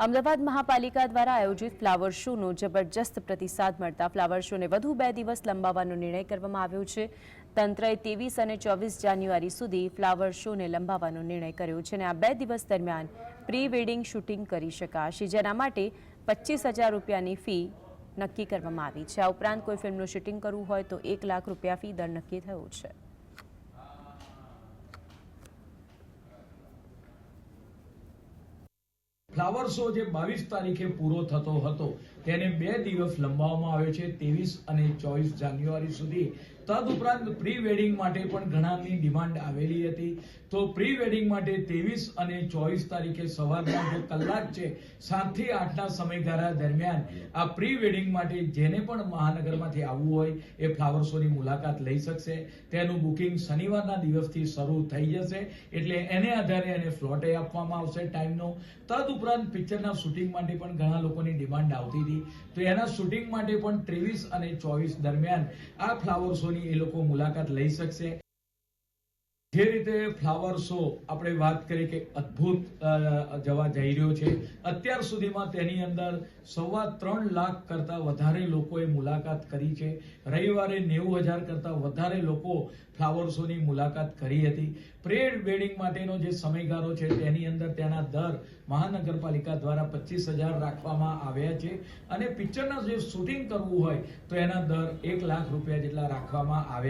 અમદાવાદ મહાપાલિકા દ્વારા આયોજિત ફ્લાવર શોનો જબરજસ્ત પ્રતિસાદ મળતા ફ્લાવર શોને વધુ 2 દિવસ લંબાવવાનો નિર્ણય કરવામાં આવ્યો છે। તંત્રએ 23 અને 24 જાન્યુઆરી સુધી ફ્લાવર શોને લંબાવવાનો નિર્ણય કર્યો છે અને આ 2 દિવસ દરમિયાન પ્રી વેડિંગ શૂટિંગ કરી શકાશે, જેના માટે 25,000 રૂપિયાની ફી નક્કી કરવામાં આવી છે। આ ઉપરાંત કોઈ ફિલ્મનું શૂટિંગ કરવું હોય તો 1 લાખ રૂપિયા ફી દર નક્કી થયો છે। ફ્લાવર શો જે 22 તારીખે પૂરો થતો હતો તેને 2 દિવસ લંબાવવામાં આવ્યો છે, 23 અને 24 જાન્યુઆરી સુધી। તદુપરાંત પ્રી વેડિંગ માટે પણ ઘણાની ડિમાન્ડ આવેલી હતી, તો પ્રી વેડિંગ માટે 23 અને 24 તારીખે સવારના જે કલાક છે 7 થી 8ના સમયગાળા દરમિયાન આ પ્રી વેડિંગ માટે જેને પણ મહાનગરમાંથી આવવું હોય એ ફ્લાવર શોની મુલાકાત લઈ શકશે। તેનું બુકિંગ શનિવારના દિવસથી શરૂ થઈ જશે, એટલે એને આધારે એને સ્લોટ આપવામાં આવશે ટાઈમનો। તદુપરાંત પિક્ચરના શૂટિંગ માટે પણ ઘણા લોકોની ડિમાન્ડ આવતી હતી, તો એના શૂટિંગ માટે પણ 23 અને 24 દરમિયાન આ ફ્લાવર શોની એ લોકો મુલાકાત લઈ શકશે। જે રીતે ફ્લાવર શો આપણે વાત કરી કે અદ્ભુત જવા જઈ રહ્યો છે, અત્યાર સુધીમાં તેની અંદર 3.25 લાખ કરતા વધારે લોકોએ મુલાકાત કરી છે। રવિવારે 90,000 કરતા વધારે લોકો ફ્લાવર શોની મુલાકાત કરી હતી। પ્રી વેડિંગ માટેનો જે સમયગાળો છે તેની અંદર તેના દર મહાનગરપાલિકા દ્વારા 25,000 રાખવામાં આવ્યા છે અને પિક્ચરના જે શૂટિંગ કરવું હોય તો એના દર 1 લાખ રૂપિયા જેટલા રાખવામાં આવે।